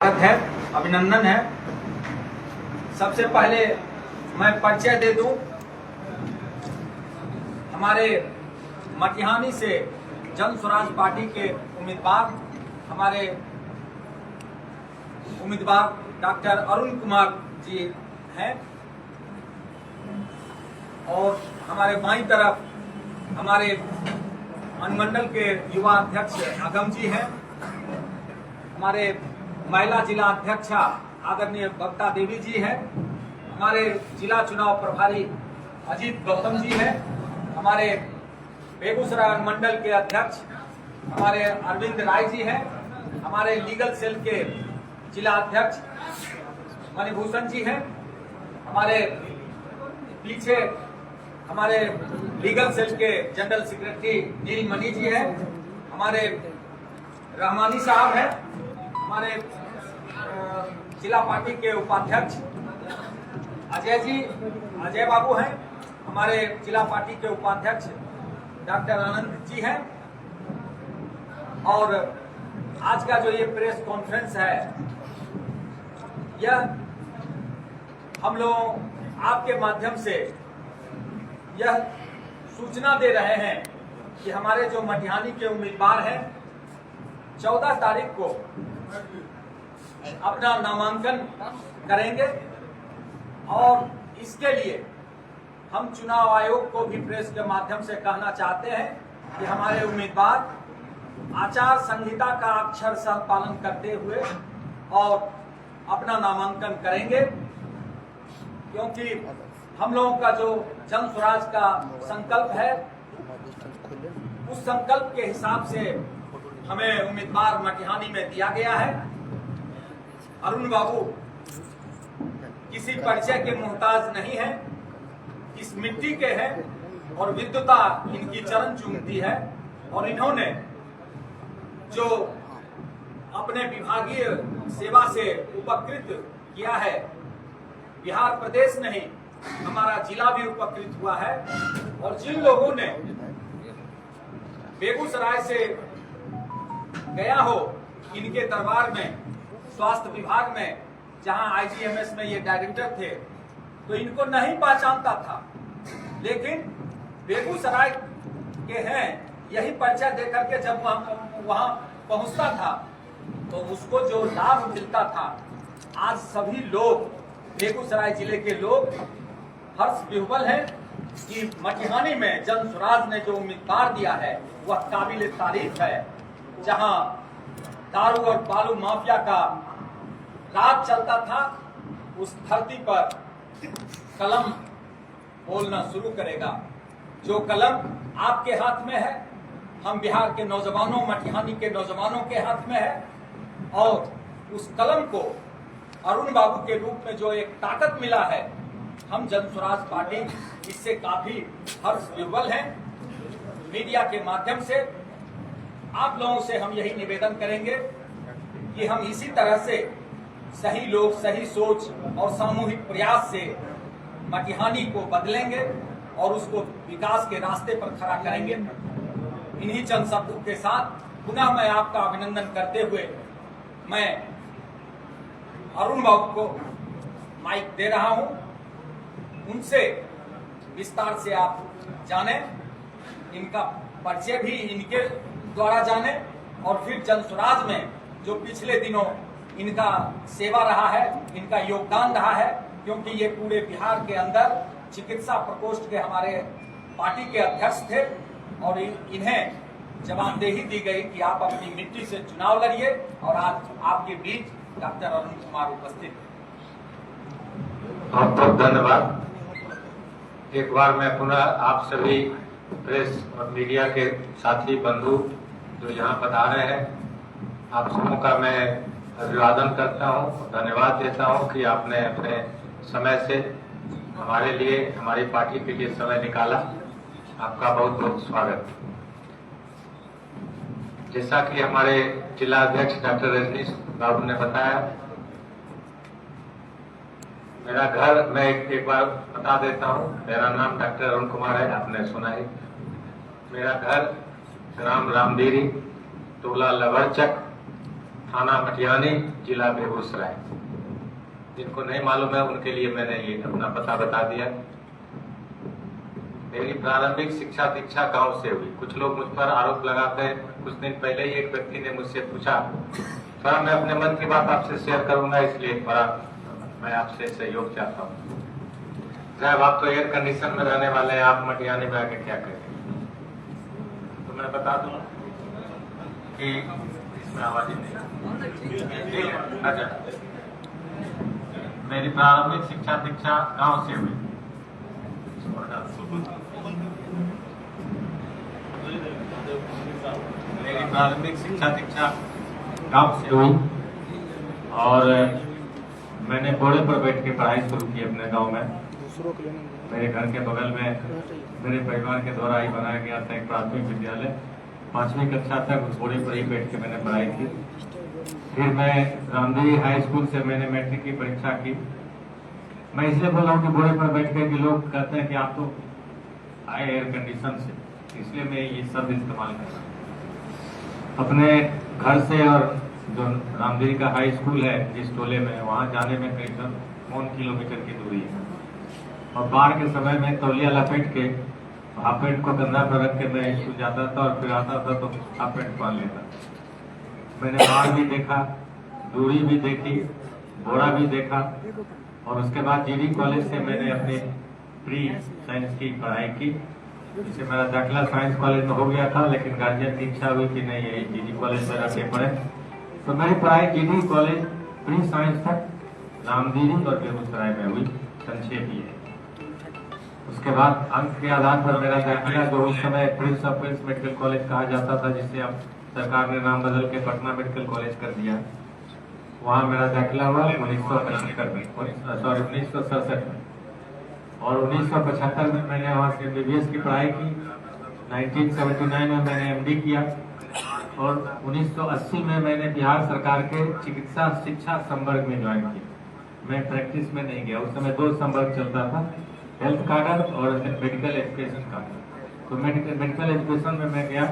स्वागत है, अभिनंदन है। सबसे पहले मैं परिचय दे दूं। हमारे मटिहानी से जन स्वराज पार्टी के हमारे उम्मीदवार डॉक्टर अरुण कुमार जी हैं और हमारे बाईं तरफ हमारे अनुमंडल के युवा अध्यक्ष अगम जी हैं। हमारे महिला जिला अध्यक्षा आदरणीय बक्ता देवी जी हैं। हमारे जिला चुनाव प्रभारी अजीत गौतम जी हैं। हमारे बेगूसराय मंडल के अध्यक्ष हमारे अरविंद राय जी हैं। हमारे लीगल सेल के जिला अध्यक्ष मणिभूषण जी हैं। हमारे पीछे हमारे लीगल सेल के जनरल सेक्रेटरी नीलमणि जी हैं। हमारे रहमानी साहब हैं। हमारे जिला पार्टी के उपाध्यक्ष अजय बाबू हैं। हमारे जिला पार्टी के उपाध्यक्ष डॉक्टर आनंद जी हैं। और आज का जो ये प्रेस कॉन्फ्रेंस है, यह हम लोग आपके माध्यम से यह सूचना दे रहे हैं कि हमारे जो मटिहानी के उम्मीदवार हैं 14 तारीख को अपना नामांकन करेंगे और इसके लिए हम चुनाव आयोग को भी प्रेस के माध्यम से कहना चाहते हैं कि हमारे उम्मीदवार आचार संहिता का अक्षरशः पालन करते हुए और अपना नामांकन करेंगे, क्योंकि हम लोगों का जो जन स्वराज का संकल्प है, उस संकल्प के हिसाब से हमें उम्मीदवार मटिहानी में दिया गया है। अरुण बाबू किसी परिचय के मोहताज नहीं है, इस मिट्टी के हैं और विद्वता इनकी चरण चूमती है। और इन्होंने जो अपने विभागीय सेवा से उपकृत किया है, बिहार प्रदेश नहीं हमारा जिला भी उपकृत हुआ है। और जिन लोगों ने बेगूसराय से गया हो इनके दरबार में, स्वास्थ्य विभाग में, जहां आईजीएमएस में ये डायरेक्टर थे, तो इनको नहीं पहचानता था, लेकिन बेगूसराय के हैं यही परिचय देकर के जब वहां पहुंचता था तो उसको जो लाभ मिलता था, आज सभी लोग बेगूसराय जिले के लोग हर्ष विह्वल हैं कि मटिहानी में जन स्वराज ने जो उम्मीदवार दिया है वह काबिल तारीफ है। जहां दारू और बालू माफिया का राज चलता था, उस धरती पर कलम बोलना शुरू करेगा। जो कलम आपके हाथ में है, हम बिहार के नौजवानों, मटिहानी के नौजवानों के हाथ में है, और उस कलम को अरुण बाबू के रूप में जो एक ताकत मिला है, हम जन स्वराज पार्टी इससे काफी हर्ष विह्वल हैं। मीडिया के माध्यम से आप लोगों से हम यही निवेदन करेंगे कि हम इसी तरह से सही लोग, सही सोच और सामूहिक प्रयास से मटिहानी को बदलेंगे और उसको विकास के रास्ते पर खड़ा करेंगे। इन्हीं चंद शब्दों के साथ पुनः मैं आपका अभिनंदन करते हुए मैं अरुण बाबू को माइक दे रहा हूं। उनसे विस्तार से आप जाने, इनका परिचय भी इनके द्वारा जाने, और फिर जन स्वराज में जो पिछले दिनों इनका सेवा रहा है, इनका योगदान रहा है, क्योंकि ये पूरे बिहार के अंदर चिकित्सा प्रकोष्ठ के हमारे पार्टी के अध्यक्ष थे और इन्हें जवाबदेही दी गई कि आप अपनी मिट्टी से चुनाव लड़िए, और आज आपके बीच डॉक्टर अरुण कुमार उपस्थित हैं। बहुत बहुत धन्यवाद। एक बार मैं पुनः आप सभी प्रेस और मीडिया के साथी बंधु जो यहाँ पधारे हैं, आप सबों का मैं अभिवादन करता हूँ, धन्यवाद देता हूँ कि आपने अपने समय से हमारे लिए, हमारी पार्टी के लिए समय निकाला। आपका बहुत बहुत स्वागत। जैसा कि हमारे जिला अध्यक्ष डॉक्टर रजनीश बाबू ने बताया, मेरा घर मैं एक बार बता देता हूँ। मेरा नाम डॉक्टर अरुण कुमार है, आपने सुना ही। मेरा घर ग्राम रामदेरी, टोला लवरचक, थाना मटियानी, जिला बेगूसराय। जिनको नहीं मालूम है उनके लिए मैंने ये अपना पता बता दिया। मेरी प्रारंभिक शिक्षा दीक्षा गांव से हुई। कुछ लोग मुझ पर आरोप लगाते हैं। कुछ दिन पहले ही एक व्यक्ति ने मुझसे पूछा, थोड़ा मैं अपने मन की बात आपसे शेयर करूंगा, इसलिए थोड़ा मैं आपसे सहयोग चाहता हूँ। साहब, आप तो एयर कंडीशन में रहने वाले हैं, आप मटियानी में आके क्या करेंगे? तो मैं बता दूं कि इसमें आवाज ही नहीं। अच्छा, मेरी प्रारंभिक शिक्षा दीक्षा गांव से हुई। मेरी प्रारंभिक शिक्षा दीक्षा गांव से हुई और मैंने घोड़े पर बैठ के पढ़ाई शुरू की अपने गांव में। मेरे घर के बगल में मेरे परिवार के द्वारा ही बनाया गया था एक प्राथमिक विद्यालय। 5वीं कक्षा तक घोड़े पर ही बैठ के मैंने पढ़ाई की। फिर मैं रामदेवी हाई स्कूल से मैंने मैट्रिक की परीक्षा की। मैं इसलिए बोल रहा हूँ कि घोड़े पर बैठ के लोग कहते हैं कि आप तो आए एयर कंडीशन से, इसलिए मैं ये शब्द इस्तेमाल कर रहा हूँ। अपने घर से और जो रामदेवी का हाई स्कूल है जिस टोले में, वहाँ जाने में करीब 9 किलोमीटर की दूरी है। और बाढ़ के समय में तौलिया लपेट के हाफ पैंट को कंधा पर रख के मैं स्कूल जाता था और फिर आता था तो हाफ पैंट पहन लेता। मैंने बाढ़ भी देखा, दूरी भी देखी, बोरा भी देखा और उसके बाद जीडी कॉलेज से मैंने अपने प्री साइंस की पढ़ाई की। जिससे मेरा दाखिला साइंस कॉलेज में हो गया था, लेकिन गार्जियन की इच्छा हुई कि नहीं, ये जीडी कॉलेज में रखे पड़े। तो मेरी पढ़ाई जीडी कॉलेज प्री साइंस तक रामदेवी और बेगूसराय में हुई, संक्षेप ये। उसके बाद अंक के आधार पर मेरा दाखिला, जो उस समय prince of Wales medical college कहा जाता था, जिससे अब सरकार ने नाम बदल के पटना मेडिकल कॉलेज कर दिया, वहाँ मेरा दाखिला हुआ 1967 में। और 1975 में मैंने वहाँ से MBBS की पढ़ाई की। 1979 में मैंने MD किया और 1980 में मैंने बिहार सरकार के चिकित्सा शिक्षा संवर्ग में ज्वाइन किया। मैं प्रैक्टिस में नहीं गया, उस समय 2 संवर्ग चलता था, हेल्थ कार्डर और मेडिकल एजुकेशन का। तो मेडिकल एजुकेशन में मैं गया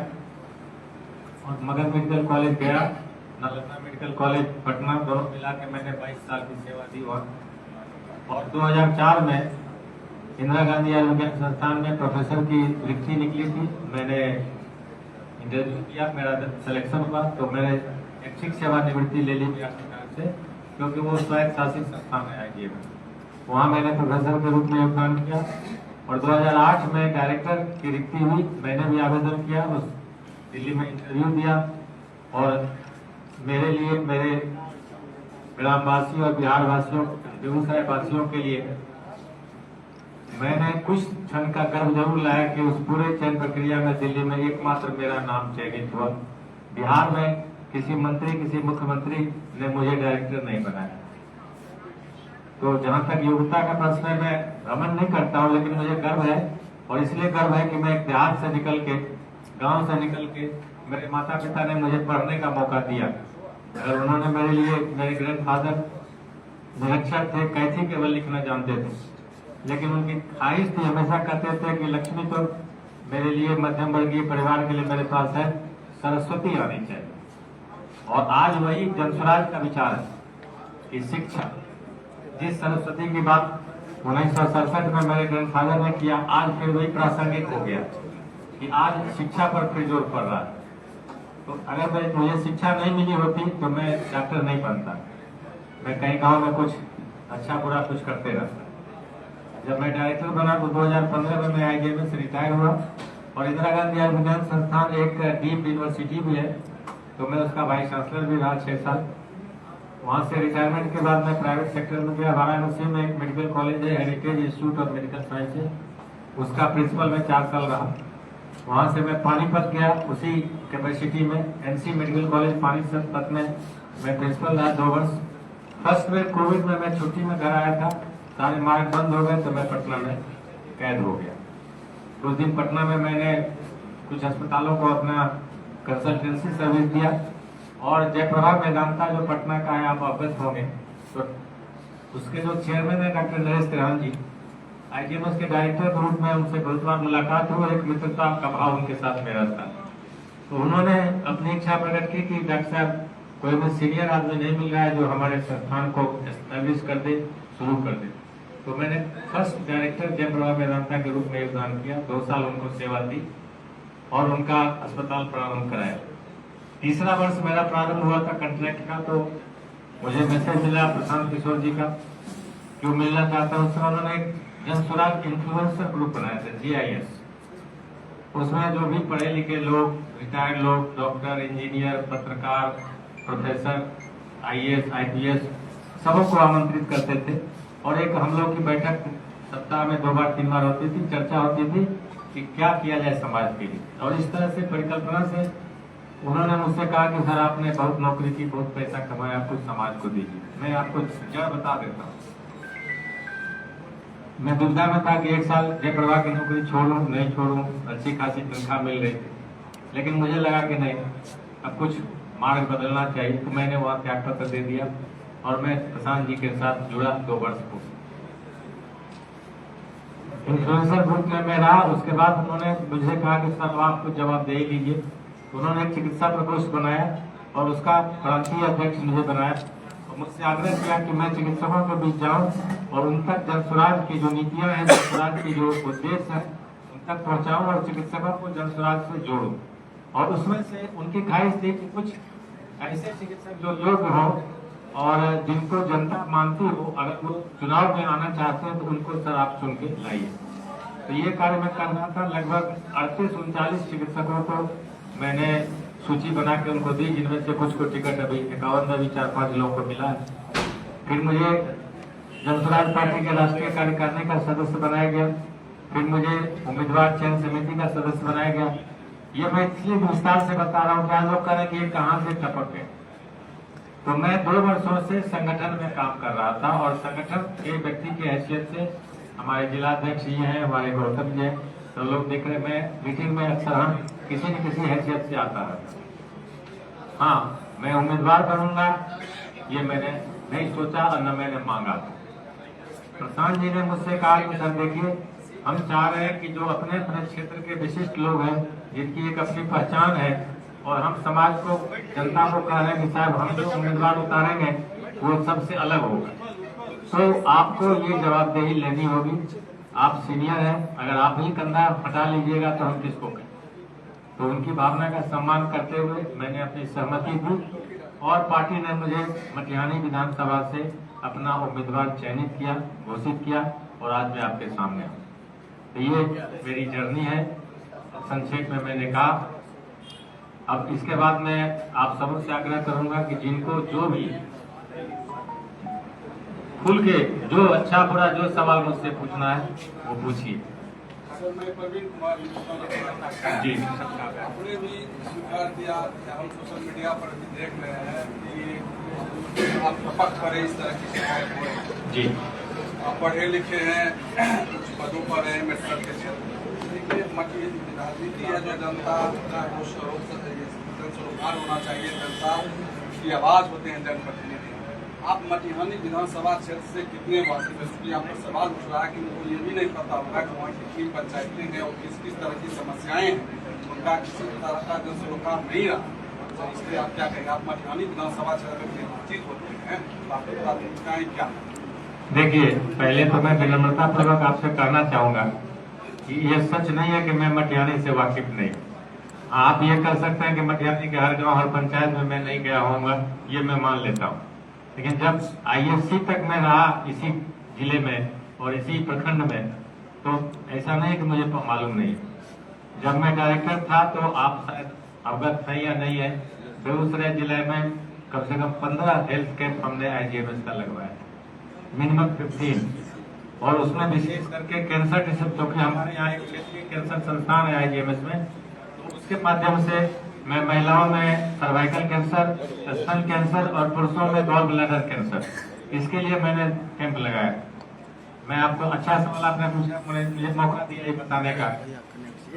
और मगध मेडिकल कॉलेज गया, नालंदा मेडिकल कॉलेज पटना, दोनों मिला के मैंने 22 साल की सेवा दी वहाँ। और 2004 में इंदिरा गांधी आयुर्विज्ञान संस्थान में प्रोफेसर की रिक्ति निकली थी। मैंने इंटरव्यू किया, मेरा सिलेक्शन हुआ, तो मैंने ऐच्छिक सेवानिवृत्ति ले ली बिहार सरकार से, क्योंकि वो स्वायत्त शासित संस्थान है IGM। वहाँ मैंने प्रोफेसर के रूप में योगदान किया और 2008 में डायरेक्टर की रिक्ति हुई। मैंने भी आवेदन किया, उस दिल्ली में इंटरव्यू दिया और मेरे लिए, मेरे ग्रामवासियों और बिहार वासियों, बेगूसराय वासियों के लिए मैंने कुछ क्षण का गर्व जरूर लाया कि उस पूरे चयन प्रक्रिया में दिल्ली में एकमात्र मेरा नाम चयनित हुआ। बिहार में किसी मंत्री, किसी मुख्यमंत्री ने मुझे डायरेक्टर नहीं बनाया। तो जहां तक योग्यता का प्रश्न है, मैं घमंड नहीं करता हूं, लेकिन मुझे गर्व है। और इसलिए गर्व है कि मैं एक देहात से निकल के, गांव से निकल के, मेरे माता पिता ने मुझे पढ़ने का मौका दिया। अगर उन्होंने मेरे लिए, मेरे ग्रैंडफादर निरक्षर थे, कैथी केवल लिखना जानते थे, लेकिन उनकी ख्वाहिश थी, हमेशा कहते थे कि लक्ष्मी तो मेरे लिए, मध्यम वर्गीय परिवार के लिए मेरे पास है, सरस्वती आनी चाहिए। और आज वही जनस्वराज का विचार है कि शिक्षा, जिस सरस्वती की बात 1967 में मेरे ग्रैंडफादर ने किया, आज फिर वही प्रासंगिक हो गया कि आज शिक्षा पर फिर जोर पड़ रहा है। तो अगर मुझे शिक्षा नहीं मिली होती तो मैं डॉक्टर नहीं बनता, मैं कहीं गांव में कुछ अच्छा बुरा कुछ करते रहता। जब मैं डायरेक्टर बना तो 2015 में मैं IGM से रिटायर हुआ और इंदिरा गांधी आयुर्विज्ञान संस्थान एक डीप यूनिवर्सिटी भी है, तो मैं उसका वाइस चांसलर भी रहा 6 साल। वहाँ से रिटायरमेंट के बाद मैं प्राइवेट सेक्टर में गया। वाराणसी में एक मेडिकल कॉलेज है, heritage institute of medical sciences, उसका प्रिंसिपल में 4 साल रहा। वहाँ से मैं पानीपत गया, उसी कैपेसिटी में NC मेडिकल कॉलेज पानीपत में मैं प्रिंसिपल रहा 2 वर्ष। फर्स्ट में कोविड में मैं छुट्टी में घर आया था, सारे मार्ग बंद हो गए, तो मैं पटना में कैद हो गया। कुछ दिन पटना में मैंने कुछ अस्पतालों को अपना कंसल्टेंसी सर्विस दिया और जयप्रभा वेदांता जो पटना का है, आप अवगत होंगे, तो उसके जो चेयरमैन है डॉक्टर नरेश तिवारी जी, IGM के डायरेक्टर के रूप में उनसे बहुत बार मुलाकात हुई, एक मित्रता का भाव उनके साथ मेरा था। तो उन्होंने अपनी इच्छा प्रकट की कि डॉक्टर साहब कोई भी सीनियर आदमी नहीं मिल रहा है जो हमारे संस्थान को एस्टैब्लिश कर दे, शुरू कर दे। तो मैंने फर्स्ट डायरेक्टर जयप्रभा वेदांता के रूप में योगदान किया, 2 साल उनको सेवा दी और उनका अस्पताल प्रारंभ कराया। तीसरा वर्ष मेरा प्रारंभ हुआ था कंट्रैक्ट का, तो मुझे मैसेज मिला प्रशांत किशोर जी का, जो मिलना चाहता है। उसमें उन्होंने एक जनसुराग इन्फ्लुएंसर ग्रुप बनाया था, GIS। उसमें जो भी पढ़े लिखे लोग, रिटायर्ड लोग, डॉक्टर, इंजीनियर, पत्रकार, प्रोफेसर, IAS, IPS सबको आमंत्रित करते थे और एक हम लोग की बैठक सप्ताह में 2 बार 3 बार होती थी, चर्चा होती थी कि क्या किया जाए समाज के लिए। और इस तरह से परिकल्पना से उन्होंने मुझसे कहा कि सर आपने बहुत नौकरी की, बहुत पैसा कमाया, कुछ समाज को दीजिए। मैं आपको जड़ बता देता हूँ, मैं दुविधा में था कि 1 साल जयप्रभा की नौकरी छोड़ूं नहीं छोड़ूं, अच्छी खासी तनख्वाह मिल रही थी, लेकिन मुझे लगा कि नहीं, अब कुछ मार्ग बदलना चाहिए। तो मैंने वहाँ त्याग पत्र दे दिया और मैं प्रशांत जी के साथ जुड़ा 2 वर्ष को। इन्फ्लुएंसर ग्रुप में मैं रहा। उसके बाद उन्होंने मुझे कहा कि सर आप कुछ जवाब दे ही लीजिए। उन्होंने एक चिकित्सा प्रकोष्ठ बनाया और उसका प्रांतीय अध्यक्ष मुझे बनाया और मुझसे आग्रह किया कि मैं चिकित्सकों के बीच जाऊं और उन तक जनसुराज की जो नीतियां हैं, जनसुराज की जो उद्देश्य है, उन तक पहुंचाऊं और चिकित्सकों को जनसुराज से जोड़ूं। और उसमें से उनकी ख्वाहिश थी कि कुछ ऐसे चिकित्सक जो योग्य हो और जिनको जनता मानती हो, अगर वो चुनाव में आना चाहते हैं तो उनको सर आप चुन के लाइए। तो ये कार्य मैं कर रहा था। लगभग 38-39 चिकित्सकों को मैंने सूची बना के उनको दी, जिनमें से कुछ को टिकट अभी 51 में भी 4-5 लोगों को मिला है। फिर मुझे जनसुराज पार्टी के राष्ट्रीय कार्यकारिणी का सदस्य बनाया गया। फिर मुझे उम्मीदवार चयन समिति का सदस्य बनाया गया। ये मैं इसलिए विस्तार से बता रहा हूँ कि आज लोग कह रहे हैं कि ये कहाँ से टपक गए। तो मैं 2 वर्षों से संगठन में काम कर रहा था और संगठन के व्यक्ति की हैसियत से हमारे जिलाध्यक्ष जी हैं, हमारे गौतम जी हैं, तो लोग देख रहे, मैं मीटिंग में अक्सर हम किसी न किसी हैसियत से आता रहता। हाँ, मैं उम्मीदवार बनूंगा ये मैंने नहीं सोचा और न मैंने मांगा था। प्रशांत जी ने मुझसे कहा कि सर देखिए, हम चाह रहे हैं कि जो अपने अपने क्षेत्र के विशिष्ट लोग हैं, जिनकी एक अपनी पहचान है, और हम समाज को, जनता को कह रहे हैं कि साहब हम जो उम्मीदवार उतारेंगे वो सबसे अलग होगा, तो आपको ये जवाबदेही लेनी होगी। आप सीनियर हैं, अगर आप ही कंधा हटा लीजिएगा तो हम किसको कहें। तो उनकी भावना का सम्मान करते हुए मैंने अपनी सहमति दी और पार्टी ने मुझे मटिहानी विधानसभा से अपना उम्मीदवार चयनित किया, घोषित किया और आज मैं आपके सामने हूँ। तो ये मेरी जर्नी है, संक्षेप में मैंने कहा। अब इसके बाद मैं आप सबों से आग्रह करूंगा कि जिनको जो भी खुल के जो अच्छा बुरा जो सवाल मुझसे पूछना है वो पूछिए। सर, मैं प्रवीण कुमार जी, आपने भी स्वीकार किया, हम सोशल मीडिया पर भी देख रहे हैं कि आप टपक पर इस तरह की शिकायत हो रही है। जी, आप पढ़े लिखे हैं, कुछ पदों पर हैं मेडिकल के क्षेत्र। देखिए, राजनीति है जो जनता का जनसरोकार होना चाहिए, जनता की आवाज़ होते हैं जनप्रतिनिधि। आप मटिहानी विधानसभा क्षेत्र से कितने वासी हैं, चूंकि आपका सवाल उठ रहा है कि उनको ये भी नहीं पता होगा कि वहाँ कितनी पंचायतें हैं और किस किस तरह की समस्याएं हैं, उनका किसी तरह का जनसरोकार नहीं रहा। तो इसलिए आप क्या कहेंगे, आप मटिहानी विधानसभा क्षेत्र में निर्वाचित होते हैं, तो आपकी प्राथमिकताएं क्या? देखिए, पहले तो मैं विनम्रता पूर्वक आपसे कहना चाहूंगा कि यह सच नहीं है कि मैं मटिहानी से वाकिफ नहीं। आप ये कह सकते हैं कि मटिहानी के हर गांव हर पंचायत में मैं नहीं गया होऊंगा, ये मैं मान लेता हूँ। लेकिन जब IFC तक मैं रहा इसी जिले में और इसी प्रखंड में, तो ऐसा नहीं कि मुझे मालूम नहीं। जब मैं डायरेक्टर था तो आप शायद अवगत है या नहीं है, बेगूसराय जिले में कम से कम 15 हेल्थ कैंप हमने IGMS का लगवाया, मिनिमम 15, और उसमें विशेष करके कैंसर रिसर्च, क्योंकि हमारे यहाँ एक क्षेत्रीय कैंसर संस्थान है IGMS में, तो उसके माध्यम से मैं महिलाओं में सर्वाइकल कैंसर, स्तन कैंसर और पुरुषों में गॉल ब्लैडर कैंसर, इसके लिए मैंने कैंप लगाया। मैं आपको अच्छा सवाल आपने पूछा, मुझे मौका दिया ये बताने का।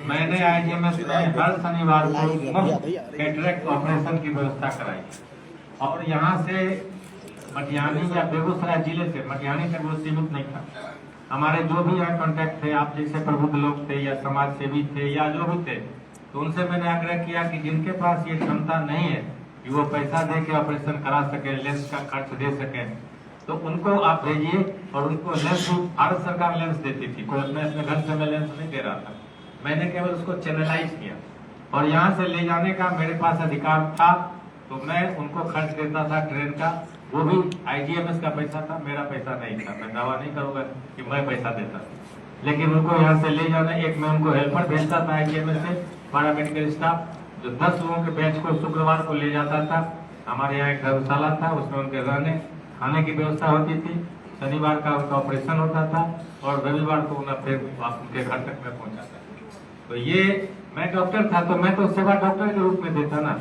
मैंने IGMS में हर शनिवार को मुफ्त कैटरेक्ट ऑपरेशन की व्यवस्था कराई और यहाँ से मटिहानी या बेगूसराय जिले से मटिहानी तक वो सीमित नहीं था। हमारे जो भी यहाँ कॉन्टैक्ट थे, आप जैसे प्रबुद्ध लोग थे या समाज सेवी थे या जो भी थे, तो उनसे मैंने आग्रह किया कि जिनके पास ये क्षमता नहीं है कि वो पैसा दे के ऑपरेशन करा सके, लेंस का खर्च दे सके, तो उनको आप भेजिए। और उनको लेंस भारत सरकार लेंस देती थी, कोई अपने घर से मैं लेंस नहीं दे रहा था, मैंने केवल उसको चैनलाइज किया और यहाँ से ले जाने का मेरे पास अधिकार था, तो मैं उनको खर्च देता था ट्रेन का, वो भी IGMS का पैसा था, मेरा पैसा नहीं था। मैं दावा नहीं करूंगा कि मैं पैसा देता था, लेकिन उनको यहाँ से ले जाना, एक मैं उनको हेल्पर भेजता था IGMS से, पैरामेडिकल स्टाफ, जो 10 लोगों के बैच को शुक्रवार को ले जाता था। हमारे यहाँ एक धर्मशाला था, उसमें उनके रहने खाने की व्यवस्था होती थी, शनिवार का उनका ऑपरेशन होता था और रविवार को उन्हें फिर उनके घर तक में पहुंचाता। तो ये मैं डॉक्टर था, तो मैं तो सेवा डॉक्टर के रूप में देता ना,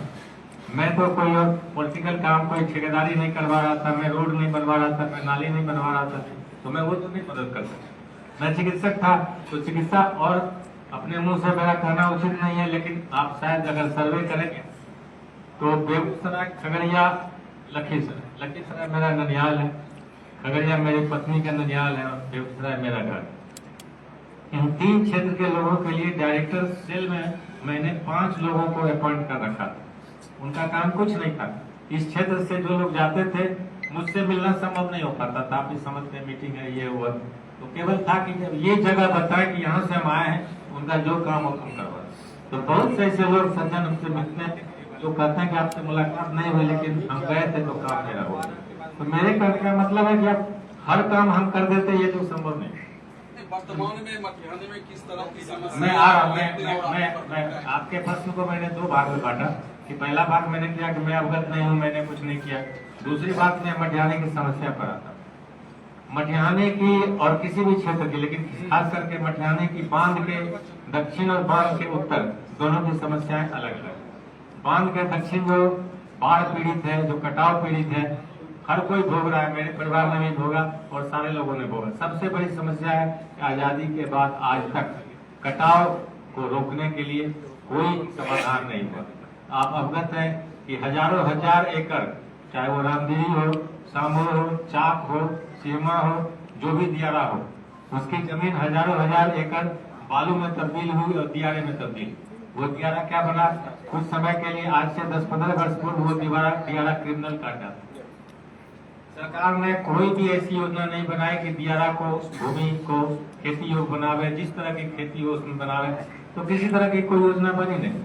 मैं तो कोई और पॉलिटिकल काम, कोई ठेकेदारी नहीं करवा रहा था, मैं रोड नहीं बनवा रहा था, मैं नाली नहीं बनवा रहा था, तो मैं वो तो नहीं मदद कर सकता। मैं चिकित्सक था, तो चिकित्सा और अपने मुंह से मेरा कहना उचित नहीं है, लेकिन आप शायद अगर सर्वे करेंगे तो बेगूसराय, खगड़िया, लखीसराय मेरा ननिहाल है, खगड़िया मेरी पत्नी का ननिहाल है और बेगूसराय मेरा घर। इन 3 क्षेत्र के लोगों के लिए डायरेक्टर सेल में मैंने 5 लोगों को अपॉइंट कर रखा था। उनका काम कुछ नहीं था, इस क्षेत्र से जो लोग जाते थे मुझसे मिलना संभव नहीं हो पाता था, आप भी समझते हैं, मीटिंग है ये हुआ, तो केवल था कि जब ये जगह बताए कि यहाँ से हम आए हैं, उनका जो काम हो तुम करवा। तो बहुत से ऐसे लोग सज्जन हमसे मिलते हैं जो कहते हैं कि आपसे मुलाकात नहीं हुई, लेकिन हम गए थे तो काम मेरा हुआ। तो मेरे कहने का मतलब है कि आप हर काम हम कर देते, ये तो संभव नहीं। वर्तमान में मटिहानी में किस तरह की समस्या? मैं आ रहा हूँ, मैं आपके प्रश्न को मैंने 2 भाग में बांटा कि पहला भाग मैंने किया कि मैं अवगत नहीं हूँ, मैंने कुछ नहीं किया। दूसरी बात मैं मटिहानी की समस्या पर आता, मटिहानी की और किसी भी क्षेत्र की, लेकिन खास करके मटिहानी की बांध के दक्षिण और बांध के उत्तर दोनों की समस्याएं अलग अलग। बांध के दक्षिण जो बाढ़ पीड़ित है, जो कटाव पीड़ित है, हर कोई भोग रहा है, मेरे परिवार ने भी भोगा और सारे लोगों ने भोगा। सबसे बड़ी समस्या है कि आजादी के बाद आज तक कटाव को रोकने के लिए कोई समाधान नहीं हुआ। आप अवगत हैं कि हजारों हजार एकड़, चाहे वो रामदेवी हो, सामोर हो, चाक हो, सीमा हो, जो भी दियारा हो, उसकी जमीन हजारों हजार एकड़ बालू में तब्दील हुई और दियारे में तब्दील। वो दियारा क्या बना, कुछ समय के लिए, आज से 10-15 वर्ष पूर्व वो दियारा क्रिमिनल काटा। सरकार ने कोई भी ऐसी योजना नहीं बनाई कि दियारा को, भूमि को खेती योग्य बनावे, जिस तरह की खेती हो उसमें बनावे, तो किसी तरह की कोई योजना बनी नहीं।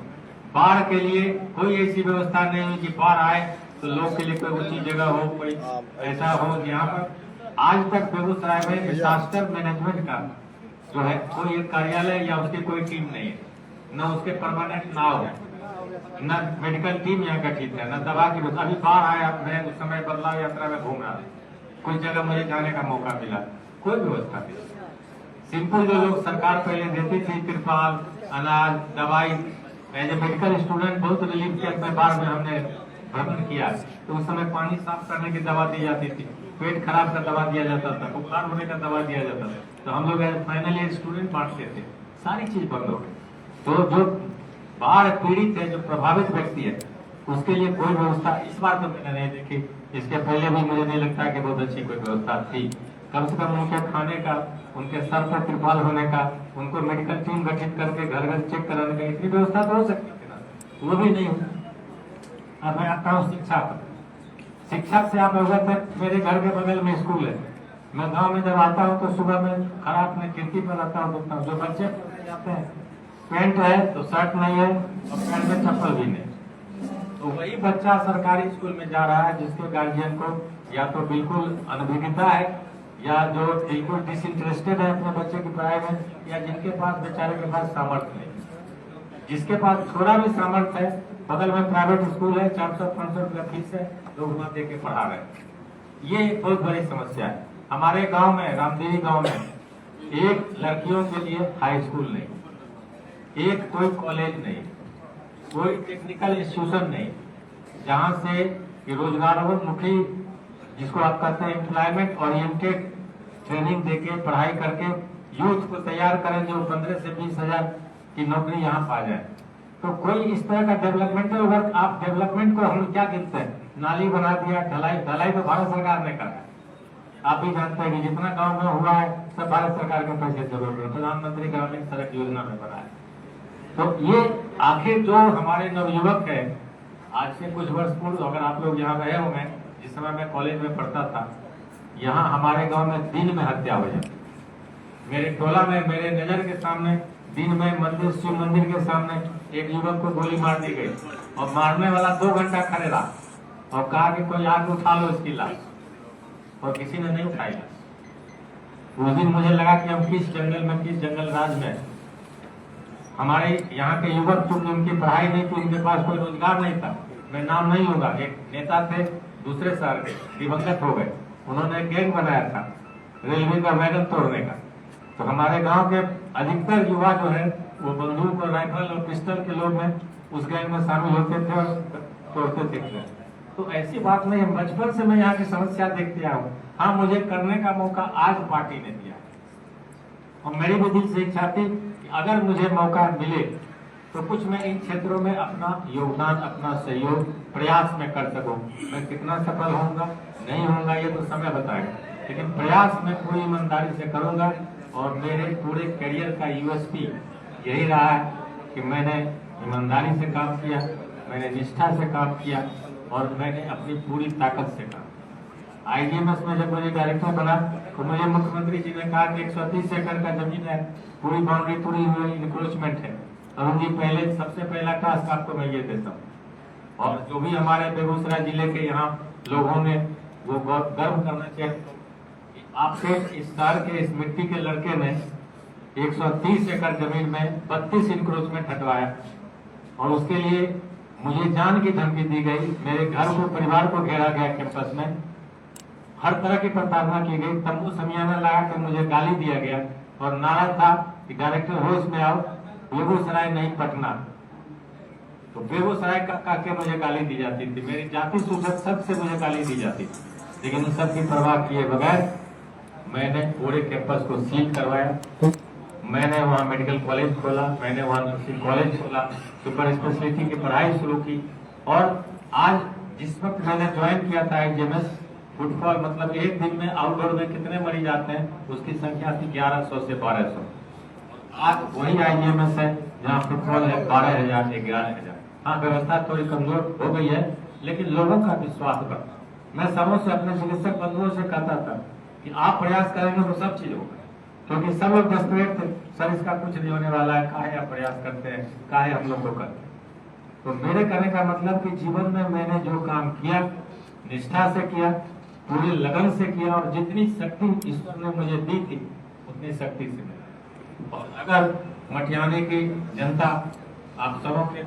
बाढ़ के लिए कोई ऐसी व्यवस्था नहीं हुई कि बाढ़ आए तो लोग के लिए कोई ऊंची जगह हो, कोई ऐसा हो। यहाँ पर आज तक बेगूसराय में डिजास्टर मैनेजमेंट का जो है कोई एक कार्यालय या उसकी कोई टीम नहीं है, न उसके परमानेंट नाव है, न मेडिकल टीम यहाँ गठित है, न दवा की। अभी बाढ़ आया, मैं उस समय बदलाव यात्रा में घूम रहा था, कुछ जगह मुझे जाने का मौका मिला, कोई व्यवस्था नहीं। सिंपल जो लोग सरकार पहले देती थी, तिरपाल, अनाज, दवाई। एज ए मेडिकल स्टूडेंट बहुत रिलीफ कैंप में बाढ़ में हमने भ्रमण किया, तो उस समय पानी साफ करने की दवा दी जाती थी, पेट खराब का दवा दिया जाता था, बुखार होने का दवा दिया जाता था, तो हम लोग फाइनल ईयर स्टूडेंट बांटते थे। सारी चीज बंद हो गई। तो जो बाढ़ पीड़ित है, जो प्रभावित व्यक्ति है, उसके लिए कोई व्यवस्था इस बार तो मैंने नहीं देखी। इसके पहले भी मुझे नहीं लगता कि बहुत अच्छी कोई व्यवस्था थी। कम से कम उनके खाने का, उनके सर पर तिरपाल होने का, उनको मेडिकल टीम गठित करके घर घर चेक कराने का, इतनी व्यवस्था तो हो सकती थी ना, वो भी नहीं हुआ। अब मैं आता हूँ शिक्षा पर। शिक्षक से आप अवगत है, मेरे घर के बगल में स्कूल है। मैं गांव में जब आता हूँ तो सुबह में खड़ा अपने खिड़की पर आता हूँ, तो जो बच्चे पढ़ने जाते हैं, पैंट है तो शर्ट नहीं है और पैंट में चप्पल भी नहीं, तो वही बच्चा सरकारी स्कूल में जा रहा है जिसके गार्जियन को या तो बिल्कुल अनभिज्ञता है, या जो बिल्कुल डिसइंटरेस्टेड है अपने बच्चे की पढ़ाई में, या जिनके पास बेचारे के पास सामर्थ्य नहीं। जिसके पास थोड़ा भी सामर्थ्य है, बगल में प्राइवेट स्कूल है, 400-500 रुपया फीस है, लोग वहाँ दे के पढ़ा रहे हैं। ये एक बहुत बड़ी समस्या है। हमारे गांव में, रामदेवी गांव में, एक लड़कियों के लिए हाई स्कूल नहीं, एक कोई कॉलेज नहीं, कोई टेक्निकल इंस्टीट्यूशन नहीं, जहाँ से रोजगारोन्मुखी, जिसको आप कहते हैं एम्प्लॉयमेंट ओरिएंटेड ट्रेनिंग देके पढ़ाई करके यूथ को तैयार करें, जो 15 से 20 हजार की नौकरी यहाँ पा जाए। तो कोई इस तरह का डेवलपमेंटल वर्क, आप डेवलपमेंट को हम क्या गिनते हैं, नाली बना दिया, ढलाई तो भारत सरकार ने करा। आप भी जानते हैं कि जितना गांव में हुआ है सब भारत सरकार के पैसे से रोड, प्रधानमंत्री ग्रामीण सड़क योजना में बना है। तो ये आखिर जो हमारे नवयुवक है, आज से कुछ वर्ष पूर्व अगर आप लोग यहाँ रहे होंगे, जिस समय मैं कॉलेज में पढ़ता था, यहाँ हमारे गांव में दिन में हत्या हो जाती। मेरे टोला में मेरे नजर के सामने दिन में मंदिर, शिव मंदिर के सामने एक युवक को गोली मार दी गई और मारने वाला 2 घंटा खड़े रहा और कहा कि कोई आग उठा लो इसकी लाश, और किसी ने नहीं उठाई लाश। उस दिन मुझे लगा कि हम किस जंगल राज में। हमारे यहाँ के युवक, चूंकि उनकी पढ़ाई नहीं थी, उनके पास कोई रोजगार नहीं था, मैं नाम नहीं लूंगा, एक नेता थे दूसरे शहर के, दिवंगत हो गए, उन्होंने एक गैंग बनाया था रेलवे का वैगन तोड़ने का। तो हमारे गांव के अधिकतर युवा जो है वो बंदूक और राइफल और पिस्टल के लोग में उस गैंग में शामिल होते थे और तोड़ते थे। तो ऐसी बात नहीं है, बचपन से मैं यहाँ की समस्या देखते आया हूँ। हाँ, मुझे करने का मौका आज पार्टी ने दिया और मेरी भी दिल से इच्छा थी कि अगर मुझे मौका मिले तो कुछ मैं इन क्षेत्रों में अपना योगदान, अपना सहयोग, प्रयास में कर सकूं। मैं कितना सफल होऊंगा नहीं होऊंगा ये तो समय बताएगा, लेकिन प्रयास मैं पूरी ईमानदारी से करूंगा। और मेरे पूरे करियर का यूएसपी यही रहा है कि मैंने ईमानदारी से काम किया, मैंने निष्ठा से काम किया और मैंने अपनी पूरी ताकत से काम। आईजीएमएस में जब मुझे डायरेक्टर बना तो मुझे मुख्यमंत्री जी ने कहा कि 130 एकड़ का जमीन है, पूरी बाउंड्री पूरी इंक्रोचमेंट है, और उनकी पहले सबसे पहला टास्क आपको मैं ये देता हूँ। और जो भी हमारे बेगूसराय जिले के यहाँ लोगों ने वो गर्व करना चाहिए, आपके इस शहर के इस मिट्टी के लड़के ने 130 एकड़ जमीन में 32 इंक्रोचमेंट हटवाया और उसके लिए मुझे जान की धमकी दी गई। मेरे घर को, परिवार को घेरा गया, कैंपस में हर तरह की प्रताड़ना की गई, तंबू समियाना लगा कर मुझे गाली दिया गया और नारा था कि डायरेक्टर होश में आओ, बेगूसराय नहीं पटना। तो बेगूसराय का के मुझे गाली दी जाती थी, मेरी जाति सूचक सबसे मुझे गाली दी जाती थी, लेकिन उन सब की परवाह किए बगैर मैंने पूरे कैंपस को सील करवाया। मैंने वहाँ मेडिकल कॉलेज खोला, मैंने वहाँ नर्सिंग कॉलेज खोला, सुपर स्पेशलिटी की पढ़ाई शुरू की। और आज जिस वक्त मैंने ज्वाइन किया था आईजीएमएस, फुटफॉल मतलब एक दिन में आउटडोर में कितने मरीज आते हैं उसकी संख्या थी 1100 से 1200। आज वही आईजीएमएस है जहाँ फुटफॉल है 12,000 से 11,000। हाँ, व्यवस्था थोड़ी कमजोर हो गई है, लेकिन लोगों का विश्वास बढ़ा। मैं सबों से, अपने चिकित्सक बंधुओं से कहता था कि आप प्रयास करेंगे तो सब चीज होगा, क्योंकि सब लोग डेस्परेट थे, सर इसका कुछ नहीं होने वाला है, काहे आप प्रयास करते हैं, काहे हम लोग को करते हैं। तो मेरे करने का मतलब कि जीवन में मैंने जो काम किया, निष्ठा से किया, पूरी लगन से किया, और जितनी शक्ति ईश्वर ने मुझे दी थी उतनी शक्ति से मिला। और अगर मटियानी की जनता आप सबों के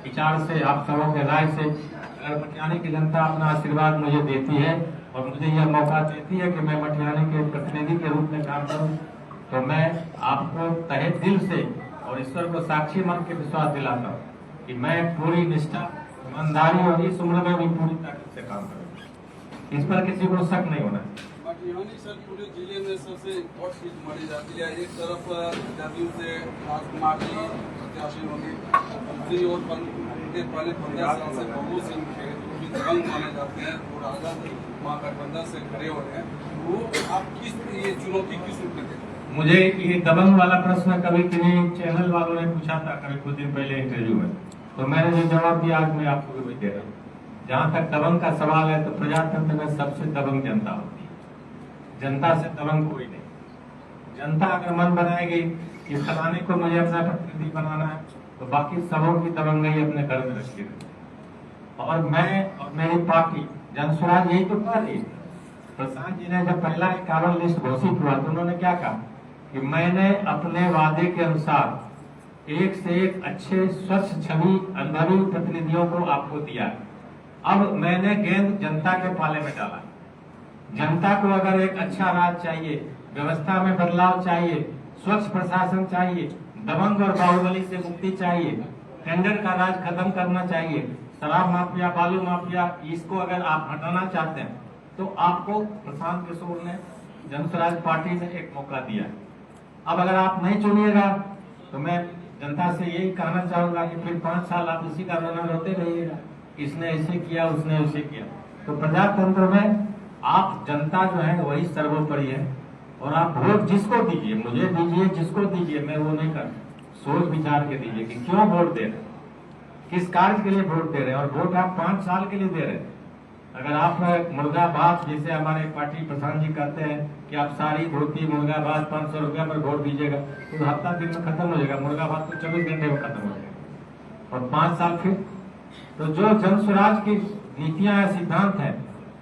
विचार से, आप सबों के राय से, अगर मटियानी की जनता अपना आशीर्वाद मुझे देती है और मुझे यह मौका देती है कि मैं मटियानी के प्रतिनिधि के रूप में काम करूं, तो मैं आपको तहे दिल से और ईश्वर को साक्षी मान के विश्वास दिलाता हूं कि मैं पूरी निष्ठा, ईमानदारी और इस उम्र में भी पूरी ताकत से काम करूंगा। इस पर किसी को शक नहीं होना। मटियानी सर पूरे जिले में सबसे हॉट सीट मानी जाती है। एक तरफ जदयू से राजकुमार जी प्रत्याशी होंगे, दूसरी ओर पहले 15 साल से बबू सिंह थे, जो भी दबंग माने जाते हैं, वो राजद महागठबंधन से खड़े हो रहे हैं। वो आप किस ये चुनौती किस रूप में देखते हैं? मुझे ये दबंग वाला प्रश्न कभी किसी चैनल वालों ने पूछा था, कभी कुछ दिन पहले इंटरव्यू में, तो मैंने जो जवाब दिया आज मैं आपको भी दे रहा हूँ। जहाँ तक दबंग का सवाल है, तो प्रजातंत्र में सबसे दबंग जनता होती है, जनता से दबंग कोई नहीं। जनता अगर मन बनाएगी कि फलाने को मुझे अपना प्रतिनिधि बनाना है, तो बाकी सबों की दबंगई अपने घर में रखी रहती। और मैं और मेरी पार्टी जनसुराज यही तो कर रही है। प्रशांत जी ने जब पहला 51 लिस्ट घोषित हुआ तो उन्होंने क्या कहा कि मैंने अपने वादे के अनुसार एक से एक अच्छे, स्वच्छ छवि, अनुभवी प्रतिनिधियों को आपको दिया। अब मैंने गेंद जनता के पाले में डाला। जनता को अगर एक अच्छा राज चाहिए, व्यवस्था में बदलाव चाहिए, स्वच्छ प्रशासन चाहिए, दबंग और बाहुबली से मुक्ति चाहिए, टेंडर का राज खत्म करना चाहिए, शराब माफिया, बालू माफिया, इसको अगर आप हटाना चाहते हैं, तो आपको प्रशांत किशोर ने, जनसुराज पार्टी ने एक मौका दिया। अब अगर आप नहीं चुनिएगा तो मैं जनता से यही कहना चाहूंगा कि फिर 5 साल आप इसी का रोना रोते रहिएगा, इसने ऐसे किया, उसने ऐसे किया। तो प्रजातंत्र में आप जनता जो है वही सर्वोपरि है, और आप वोट जिसको दीजिए, मुझे दीजिए, जिसको दीजिए, मैं वो नहीं कर, सोच विचार के दीजिए कि क्यों वोट दे रहे, किस कार्य के लिए वोट दे रहे हैं, और वोट आप 5 साल के लिए दे रहे हैं। अगर आप मुर्गाबाद, जैसे हमारे पार्टी प्रधान जी कहते हैं कि आप सारी धोती मुर्गाबाद 500 रुपया पर वोट दीजिएगा, तो हफ्ता दिन में खत्म हो जाएगा, मुर्गाबाद तो 24 घंटे में खत्म हो जाएगा, और 5 साल फिर। तो जो जन स्वराज की नीतियां या सिद्धांत है,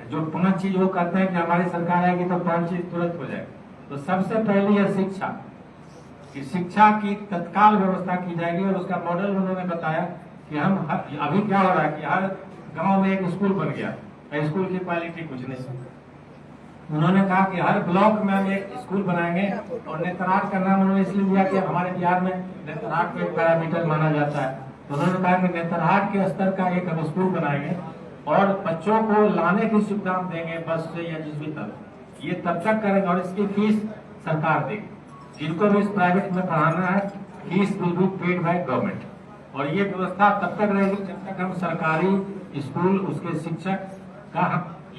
जो 5 चीज वो कहते हैं कि हमारी सरकार आएगी तो 5 चीज तुरंत हो जाएगी। तो सबसे पहली है शिक्षा, कि शिक्षा की तत्काल व्यवस्था की जाएगी, और उसका मॉडल उन्होंने बताया कि हम अभी क्या हो रहा है कि हर गांव में एक स्कूल बन गया, स्कूल की क्वालिटी कुछ नहीं। उन्होंने कहा कि हर ब्लॉक में हम एक स्कूल बनाएंगे, और नेत्रहाट का नाम उन्होंने इसलिए दिया कि हमारे बिहार में नेत्रहाट को एक पैरामीटर माना जाता है। तो उन्होंने कहा कि नेत्रहाट के स्तर का एक हम स्कूल बनाएंगे, और बच्चों को लाने की सुविधा देंगे बस से या जिस भी तक, ये तब तक करेंगे, और इसकी फीस सरकार देगी। जिनको भी इस प्राइवेट में पढ़ाना है, fees will be paid by government, और ये व्यवस्था तब तक रहेगी जब तक हम सरकारी स्कूल, उसके शिक्षक का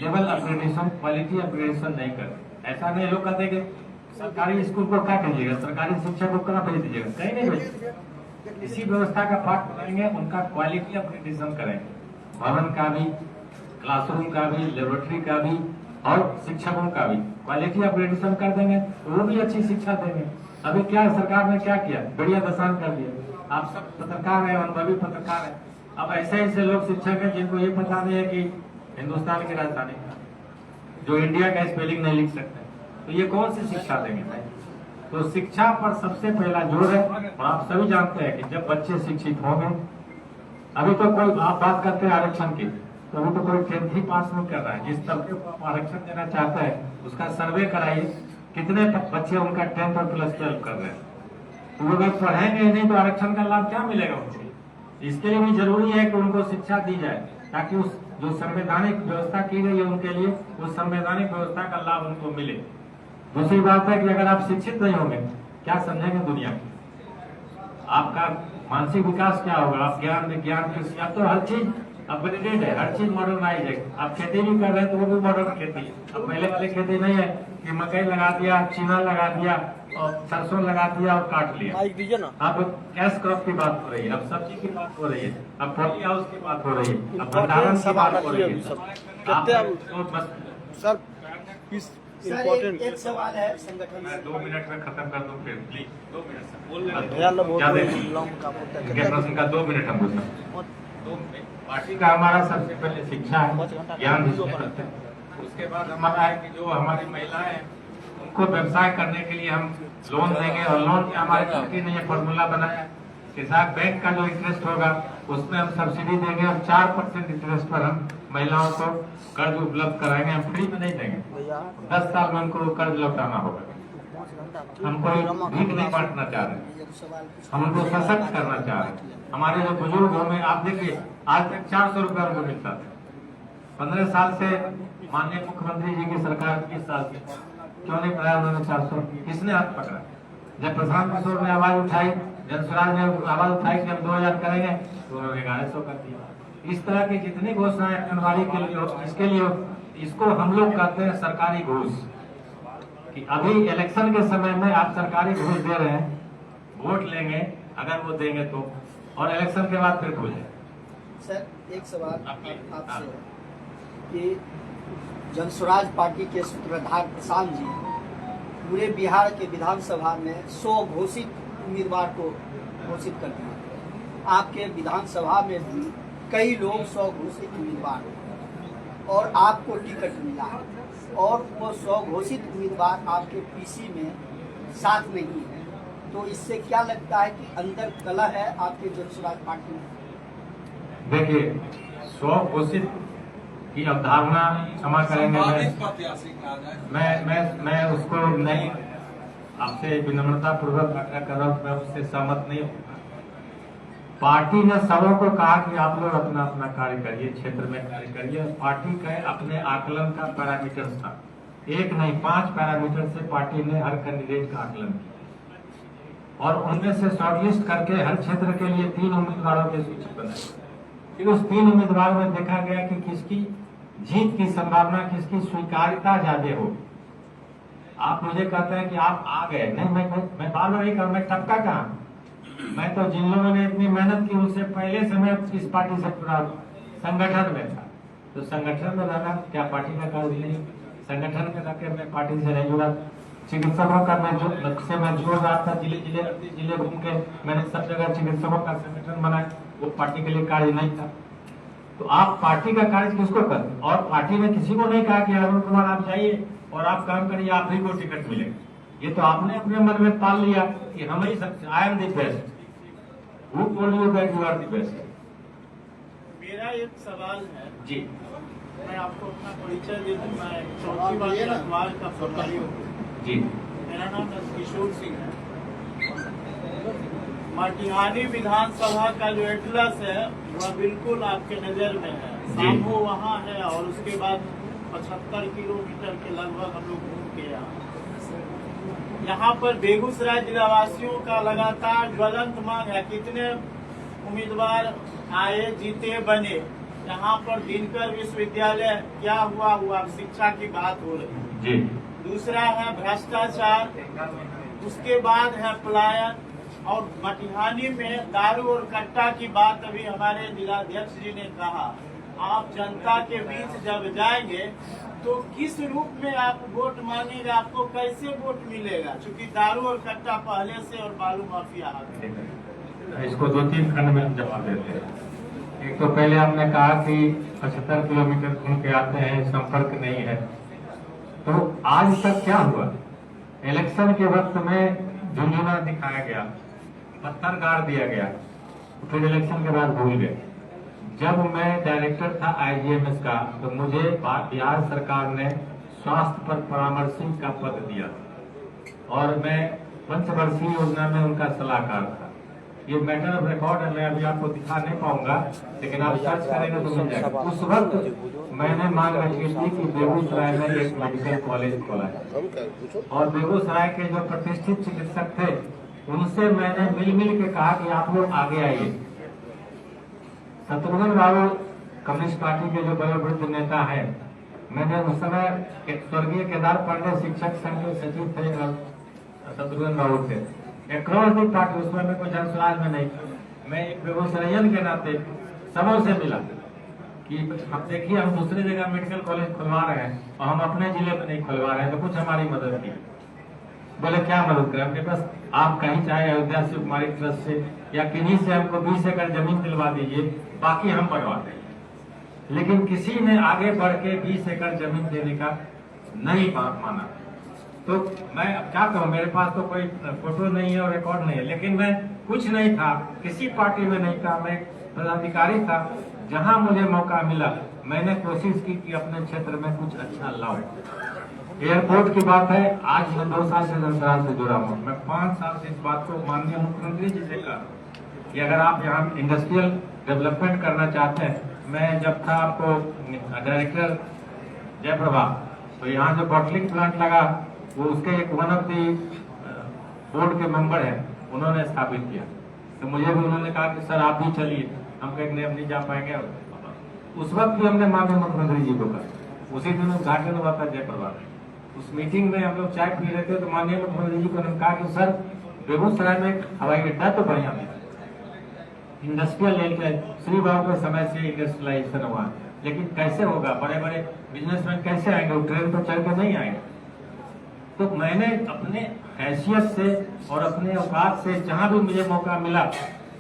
लेवल अपग्रेडेशन, क्वालिटी अपग्रेडेशन नहीं करें। ऐसा नहीं लोग कहते कि सरकारी स्कूल को क्या कहिएगा, सरकारी शिक्षक को कहाँ भेज दीजिएगा, कहीं नहीं भेजिएगा। इसी व्यवस्था का पार्ट बनाएंगे, उनका क्वालिटी अपग्रेडेशन करेंगे, भवन का भी, क्लासरूम का भी, लेबोरेटरी का भी, और शिक्षकों का भी क्वालिटी अपग्रेडेशन कर देंगे, तो वो भी अच्छी शिक्षा देंगे। अभी क्या सरकार ने क्या किया, बढ़िया दसान कर दिया। आप सब पत्रकार हैं, अनुभवी पत्रकार हैं, अब ऐसे ऐसे लोग शिक्षक हैं जिनको ये पता नहीं है कि हिंदुस्तान की राजधानी जो इंडिया का स्पेलिंग नहीं लिख सकते, तो ये कौन सी शिक्षा देंगे भाई। तो शिक्षा पर सबसे पहला जोर है, और आप सभी जानते हैं कि जब बच्चे शिक्षित होंगे, अभी तो कोई आप बात करते हैं आरक्षण की, तो अभी तो कोई 10th ही पास नहीं कर रहा है। जिस तबके को आरक्षण देना चाहता है उसका सर्वे कराइए, कितने बच्चे उनका 10th और +12 कर रहे हैं। तो वो अगर पढ़ेंगे नहीं तो आरक्षण का लाभ क्या मिलेगा उनको। इसके लिए भी जरूरी है कि उनको शिक्षा दी जाए, ताकि उस जो संवैधानिक व्यवस्था की गई है उनके लिए, उस संवैधानिक व्यवस्था का लाभ उनको मिले। दूसरी बात है कि अगर आप शिक्षित नहीं होंगे, क्या समझेंगे दुनिया की, आपका मानसिक विकास क्या होगा। आप ज्ञान विज्ञान कृषि, अब तो हर चीज अपग्रेडेड है, हर चीज मॉडर्नाइज है। आप खेती भी कर रहे हैं तो वो भी मॉडर्न खेती है। अब पहले वाली खेती नहीं है कि मकई लगा दिया, चीना लगा दिया, और सरसों लगा दिया और काट लिया। अब कैश क्रॉप की बात हो रही है, अब सब्जी की बात हो रही है, अब पॉली हाउस की बात हो रही है, अब भंडारण की बात हो रही है। सर एक सवाल है संगठन मैं 2 मिनट में खत्म कर दूं, फिर प्लीज 2 मिनट से बोल रहे प्रश्न का 2 मिनट हम बोलते। पार्टी का हमारा सबसे पहले शिक्षा है, ज्ञान है, उसके बाद हमारा है कि जो हमारी महिलाएं हैं उनको व्यवसाय करने के लिए हम लोन देंगे, और लोन में हमारी पार्टी ने ये फॉर्मूला बनाया कि साथ बैंक का जो इंटरेस्ट होगा उसमें हम सब्सिडी देंगे, और 4% इंटरेस्ट पर हम महिलाओं को कर्ज उपलब्ध कराएंगे। हम फ्री में नहीं देंगे, 10 साल में उनको कर्ज लौटाना होगा। हम कोई भीख नहीं बांटना चाह रहे, हम उनको सशक्त करना चाह रहे हैं। हमारे जो बुजुर्ग हमें आप देखिए, आज तक 400 रुपया उनको मिलता था। 15 साल से माननीय मुख्यमंत्री जी की सरकार 20 साल की, क्यों नहीं बढ़ाया उन्होंने 400? किसने हाथ पकड़ा? जब प्रशांत किशोर ने आवाज उठाई, जनस्वराज ने आवाज उठाई कि हम 2000 करेंगे, तो उन्होंने 1100 कर दिया। इस तरह की जितनी घोषणाएं आंगनबाड़ी के लिए हो, इसके लिए हो, इसको हम लोग कहते हैं सरकारी घूस। कि अभी इलेक्शन के समय में आप सरकारी घूस दे रहे हैं, वोट लेंगे अगर वो देंगे तो, और इलेक्शन के बाद फिर भूलें। सर एक सवाल आपसे कि जनस्वराज पार्टी के सूत्रधार प्रशांत जी पूरे बिहार के विधानसभा में 100 घोषित उम्मीदवार को घोषित कर दिया। आपके विधानसभा में भी कई लोग 100 घोषित उम्मीदवार और आपको टिकट मिला है, और वो 100 घोषित उम्मीदवार आपके पीसी में साथ नहीं है, तो इससे क्या लगता है कि अंदर कलह है आपके जनस्वराज पार्टी में? देखिए, 100 घोषित की अवधारणा, क्षमा करेंगे, मैं उसको नहीं, आपसे विनम्रता पूर्वक आग्रह कर रहा हूँ, मैं उससे सहमत नहीं हूँ। पार्टी ने सबों को कहा कि आप लोग अपना अपना कार्य करिए, क्षेत्र में कार्य करिए। पार्टी के अपने आकलन का पैरामीटर था, 1 नहीं 5 पैरामीटर से पार्टी ने हर कैंडिडेट का आकलन किया, और उनमें से शॉर्टलिस्ट करके हर क्षेत्र के लिए 3 उम्मीदवारों की सूची बनाई। फिर उस 3 उम्मीदवारों में देखा गया कि किसकी जीत की संभावना, किसकी स्वीकार्यता ज्यादा होगी। आप मुझे कहते हैं कि आप आ गए, नहीं मैं बार बार नहीं कहूँ, मैं टपका कहाँ, मैं तो जिन लोगों ने इतनी मेहनत की उनसे पहले से मैं इस पार्टी से जुड़ा संगठन में था, तो संगठन में रहना क्या पार्टी का कार्य नहीं? संगठन में रहकर मैं पार्टी से नहीं जुड़ा। चिकित्सकों का मैं जोड़ रहा था, जिले घूम के मैंने सब जगह चिकित्सकों का संगठन बनाया, वो पार्टी के लिए कार्य नहीं था। तो आप पार्टी का कार्य किसको करते? और पार्टी ने किसी को नहीं कहा कि अरुण कुमार आप जाइए और आप काम करिए, आप ही को टिकट मिलेगा। ये तो आपने अपने मन में पाल लिया कि हम ही सबसे, I am the best. Who told you that you are the best? मेरा एक सवाल है जी, मैं आपको अपना परिचय दे दूं। मैं चौथी बार अखबार का प्रभारी हूँ। जी, मेरा नाम किशोर सिंह है। मटिहानी विधानसभा का जो एटलस है वह बिल्कुल आपके नजर में है। सामो वहाँ है और उसके बाद 75 किलोमीटर के लगभग हम लोग घूम के यहाँ पर बेगूसराय जिलावासियों का लगातार ज्वलंत मांग है। कितने उम्मीदवार आए, जीते, बने। यहाँ पर दिनकर विश्वविद्यालय क्या हुआ शिक्षा की बात हो रही है। जी, दूसरा है भ्रष्टाचार, उसके बाद है पलायन, और मटिहानी में दारू और कट्टा की बात अभी हमारे जिलाध्यक्ष जी ने कहा। आप जनता के बीच जब जाएंगे तो किस रूप में आप वोट मांगेंगे, आपको कैसे वोट मिलेगा? क्योंकि दारू और कट्टा पहले से और बालू माफिया इसको 2-3 खंड में हम जवाब देते हैं। एक तो पहले आपने कहा कि 75 किलोमीटर घूम के आते हैं, संपर्क नहीं है। तो आज तक क्या हुआ? इलेक्शन के वक्त में झुंझुना दिखाया गया, पत्थर गाड़ दिया गया, फिर इलेक्शन के बाद भूल गए। जब मैं डायरेक्टर था IGMS का, तो मुझे बिहार सरकार ने स्वास्थ्य पर परामर्शी का पद दिया और मैं पंचवर्षीय योजना में उनका सलाहकार था। ये मैटर ऑफ रिकॉर्ड है, मैं अभी आपको दिखा नहीं पाऊंगा, लेकिन आप सर्च करेंगे तो मिल जाएगा। उस वक्त मैंने मांग रखी थी कि बेगूसराय में एक मेडिकल कॉलेज खोला है और बेगूसराय के जो प्रतिष्ठित चिकित्सक थे उनसे मैंने मिल के कहा कि आप लोग आगे आइए। शत्रुघ्न राव कम्युनिस्ट पार्टी के जो बड़े वृद्ध नेता है, मैंने उस समय स्वर्गीय केदार पांडे शिक्षक संघ के सचिव थे और शत्रुघ्न राव थे। अक्रॉस दी पार्टी, उसमें मैं कोई जनसुराज में नहीं था। मैं एक बेगूसरायन के नाते सबों से मिला कि हम देखिए हम दूसरी जगह मेडिकल कॉलेज खुलवा रहे हैं और हम अपने जिले में नहीं खुलवा रहे हैं, तो कुछ हमारी मदद की। बोले क्या मदद करें? हमने बस आप कहीं चाहे अयोध्या से कुमारी ट्रस्ट से या किन्हीं से हमको 20 एकड़ जमीन दिलवा दीजिए, बाकी हम बनवा देंगे। लेकिन किसी ने आगे बढ़ के 20 एकड़ जमीन देने का नहीं माना। तो मैं अब क्या कहूँ, मेरे पास तो कोई फोटो नहीं है और रिकॉर्ड नहीं है, लेकिन मैं कुछ नहीं था, किसी पार्टी में नहीं था, मैं पदाधिकारी था। जहाँ मुझे मौका मिला मैंने कोशिश की कि अपने क्षेत्र में कुछ अच्छा लाऊं। एयरपोर्ट की बात है, आज मैं 2 साल से जनसराज से जुड़ा हूँ। मैं 5 साल से इस बात को माननीय मुख्यमंत्री जी से कहा कि अगर आप यहाँ इंडस्ट्रियल डेवलपमेंट करना चाहते हैं। मैं जब था आपको डायरेक्टर जयप्रभा, तो यहाँ जो बॉटलिंग प्लांट लगा वो उसके एक वन ऑफ दी बोर्ड के मेंबर है, उन्होंने स्थापित किया। तो मुझे भी उन्होंने कहा कि सर आप भी चलिए, हम कहीं नहीं जा पाएंगे। उस वक्त भी हमने माननीय मुख्यमंत्री जी को कहा, उसी दिन उद्घाटन हुआ था जयप्रभा में। उस मीटिंग में हम लोग चाय पी रहे थे तो माननीय मुख्यमंत्री जी को उन्होंने कहा कि सर बेगूसराय में हवाई अड्डा तो बढ़िया है, इंडस्ट्रियल एरिया, श्री बाबू के समय से इंडस्ट्रियलाइजेशन हुआ, लेकिन कैसे होगा? बड़े बड़े बिजनेसमैन कैसे आएंगे? ट्रेन पर चढ़ के नहीं आएंगे। तो मैंने अपने हैसियत से और अपने औकात से जहां भी मुझे मौका मिला,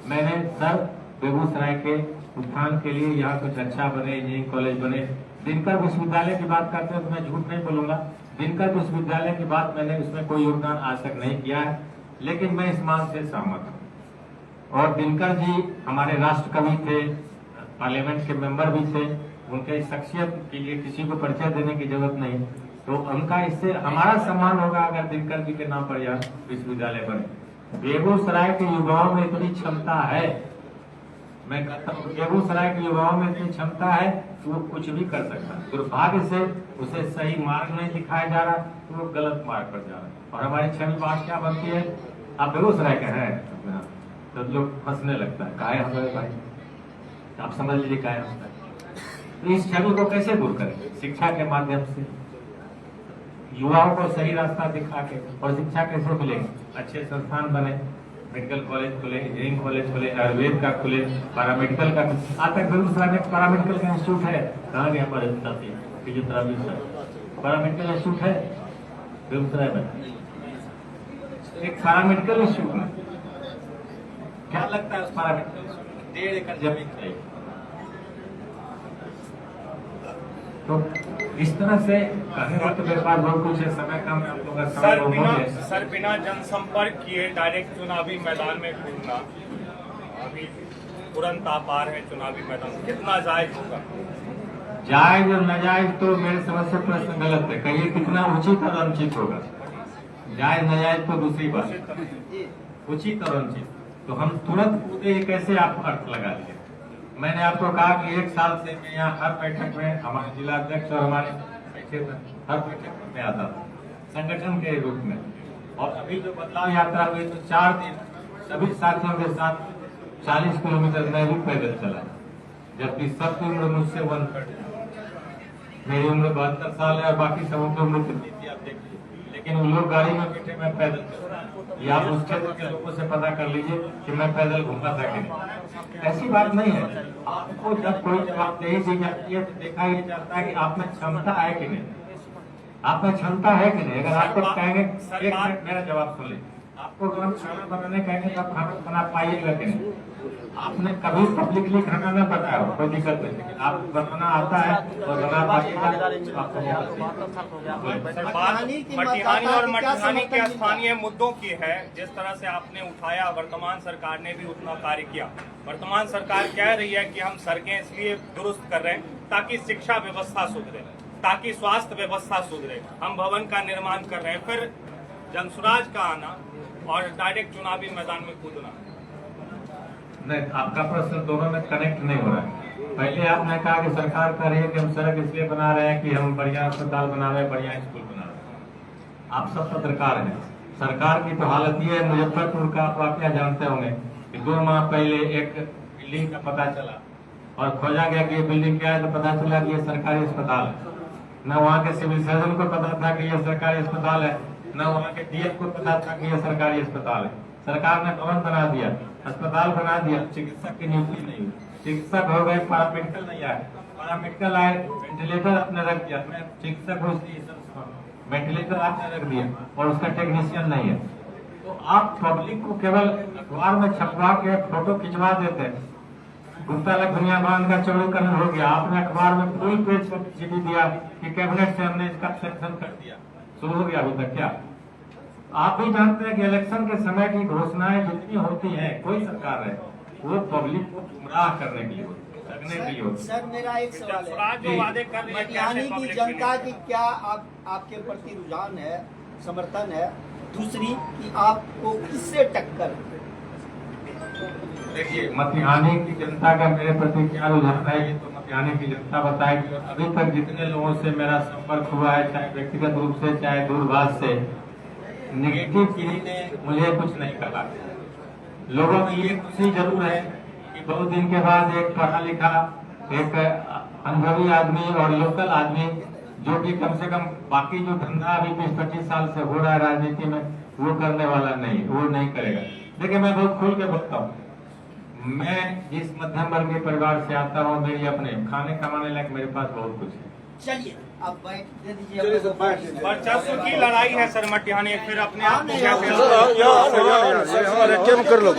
मैंने सर बेगूसराय के उत्थान के लिए यहाँ कुछ अच्छा बने, इंजीनियरिंग कॉलेज बने। दिनकर विश्वविद्यालय की बात करते हैं तो मैं झूठ नहीं बोलूंगा, दिनकर विश्वविद्यालय की बात मैंने उसमें कोई योगदान आज तक नहीं किया है, लेकिन मैं इस मांग से सहमत हूँ। और दिनकर जी हमारे राष्ट्र कवि थे, पार्लियामेंट के मेंबर भी थे, उनके शख्सियत के लिए किसी को परिचय देने की जरूरत नहीं। तो उनका इससे हमारा सम्मान होगा अगर दिनकर जी के नाम पर यह विश्वविद्यालय बने। बेगूसराय के युवाओं में इतनी क्षमता है, मैं कहता हूँ बेगूसराय के युवाओं में इतनी क्षमता है कि वो कुछ भी कर सकता है। दुर्भाग्य से उसे सही मार्ग नहीं दिखाया जा रहा, तो वो गलत मार्ग पर जा रहा है। और हमारी छवि बात क्या बनती है, आप बेगूसराय के हैं तो लोग हंसने लगता है, काहे हंस रहे भाई, आप समझ लीजिए काहे हंसता है। तो इस छवि को कैसे दूर करें? शिक्षा के माध्यम से युवाओं को सही रास्ता दिखा के। और शिक्षा कैसे मिलेगी? अच्छे संस्थान बने, मेडिकल कॉलेज खुले, इंजीनियरिंग कॉलेज खुले, आयुर्वेद का खुले, पैरामेडिकल का। आज तक बेगूसराय में पैरामेडिकल का इंस्टीट्यूट है? कहाँ गया हमारे साथी फिजियोथेरापी सर? पैरामेडिकल इंस्टीट्यूट है बेगूसराय में? एक पैरामेडिकल इंस्टीट्यूट है, क्या लगता है उस पैरामेडिकल 1.5 एकड़ जमीन चाहिए। तो इस तरह से कहने का तो मेरे पास बहुत कुछ है, समय कम है, आप लोगों का समय बहुत है। सर बिना जनसंपर्क किए डायरेक्ट चुनावी मैदान में कूदना, अभी तुरंत आप आ रहे हैं चुनावी मैदान, कितना जायज होगा? जायज और नाजायज तो मेरे समझ से प्रश्न गलत है। कहिए कितना उचित और अनुचित होगा? जायज नाजायज तो दूसरी बात है, उचित और अनुचित तो हम तुरंत कूदे, ये कैसे आप अर्थ लगा लिए? मैंने आपको कहा कि 1 साल से मैं यहाँ हर बैठक में हमारे जिला अध्यक्ष और हमारे हर बैठक में आता था संगठन के रूप में। और अभी जो बदलाव यात्रा हुई तो 4 दिन सभी साथियों के साथ 40 किलोमीटर मैं भी पैदल चला, जबकि सबकी उम्र मुझसे 1/3। मेरी उम्र 72 साल है और बाकी सबों की उम्र कितनी थी आप देखिए, लेकिन वो लोग गाड़ी में बैठे, मैं पैदल चल रहा हूं। या आप उस क्षेत्र के लोगों से पता कर लीजिए कि मैं पैदल घूमता था कि नहीं। ऐसी बात नहीं है। आपको जब कोई जवाबदेही दी जाती है तो देखा ये जाता है कि आप में क्षमता है कि नहीं, आप में क्षमता है कि नहीं। अगर आपको कहेंगे, एक मिनट मेरा जवाब सुन लीजिए, आपको अगर हम खाना बनाने कहेंगे तो आप खाना बना पाइएगा कि नहीं? आपने कभी पब्लिकली खाना न बताया हो, कोई दिक्कत नहीं, लेकिन आप बनाना आता है और बना पाइएगा तो आपको बात मटिहानी और मटिहानी के स्थानीय मुद्दों की है। जिस तरह से आपने उठाया, वर्तमान सरकार ने भी उतना कार्य किया। वर्तमान सरकार कह रही है कि हम सड़कें इसलिए दुरुस्त कर रहे हैं ताकि शिक्षा व्यवस्था सुधरे, ताकि स्वास्थ्य व्यवस्था सुधरे, हम भवन का निर्माण कर रहे हैं। फिर जनसुराज का आना और डायरेक्ट चुनावी मैदान में कूदना। नहीं, आपका प्रश्न दोनों में कनेक्ट नहीं हो रहा है। पहले आपने कहा कि सरकार कह रही है कि हम सड़क इसलिए बना रहे हैं कि हम बढ़िया अस्पताल बना रहे हैं, बढ़िया स्कूल बना रहे हैं। आप सब पत्रकार हैं, सरकार की तो हालत ये है। मुजफ्फरपुर का आप वाकया जानते होंगे कि 2 माह पहले एक बिल्डिंग का पता चला और खोजा गया कि ये बिल्डिंग क्या है, तो पता चला कि ये सरकारी अस्पताल है। न वहाँ के सिविल सर्जन को पता था कि यह सरकारी अस्पताल है, न वहाँ के डीएम को पता था कि यह सरकारी अस्पताल है। सरकार ने भवन बना दिया, अस्पताल बना दिया, चिकित्सक की नियुक्ति नहीं हुई। चिकित्सक हो गए, पैरामेडिकल नहीं आए, पैरामेडिकल आए, वेंटिलेटर आपने रख दिया। मैं चिकित्सक हूँ इसलिए वेंटिलेटर आपने रख दिया और उसका टेक्नीशियन नहीं है। तो आप पब्लिक को केवल अखबार में छपवा के फोटो खिंचवा देते हैं। गुप्ता लग दुनिया बांध का चौड़ीकरण हो गया, आपने अखबार में फुल पेज पब्लिसिटी दिया कि कैबिनेट से हमने इसका सैंक्शन कर दिया। शुरू हो गया अभी तक क्या? आप भी जानते हैं कि इलेक्शन के समय की घोषणाएं जितनी होती हैं, कोई सरकार है, वो पब्लिक को गुमराह करने के लिए करने के लिए होती है। सर मेरा एक सवाल है, जो वादे कर रही है मटिहानी की जनता की क्या आपके प्रति रुझान है, समर्थन है? दूसरी कि आपको किससे टक्कर? देखिए, मटिहानी की जनता का मेरे प्रति क्या रुझान है, ये तो मटिहानी की जनता बताएगी। अभी तक जितने लोगों से मेरा संपर्क हुआ है, चाहे व्यक्तिगत रूप से चाहे दूरभाष से, नेगेटिव किसी ने मुझे कुछ नहीं कहा। लोगों में ये खुशी जरूर है कि बहुत दिन के बाद एक पढ़ा लिखा, एक अनुभवी आदमी और लोकल आदमी, जो कि कम से कम बाकी जो धंधा अभी 20-25 साल से हो रहा है राजनीति में, वो करने वाला नहीं, वो नहीं करेगा। देखिए, मैं बहुत खुल के बोलता हूँ, मैं जिस मध्यम वर्ग के परिवार से आता हूँ, मेरी अपने खाने कमाने लायक मेरे पास बहुत कुछ है। चलिए आप बैठ दे दीजिए। वर्चस्व की लड़ाई है सर मटिहानी, फिर अपने आप को यहाँ कर लो।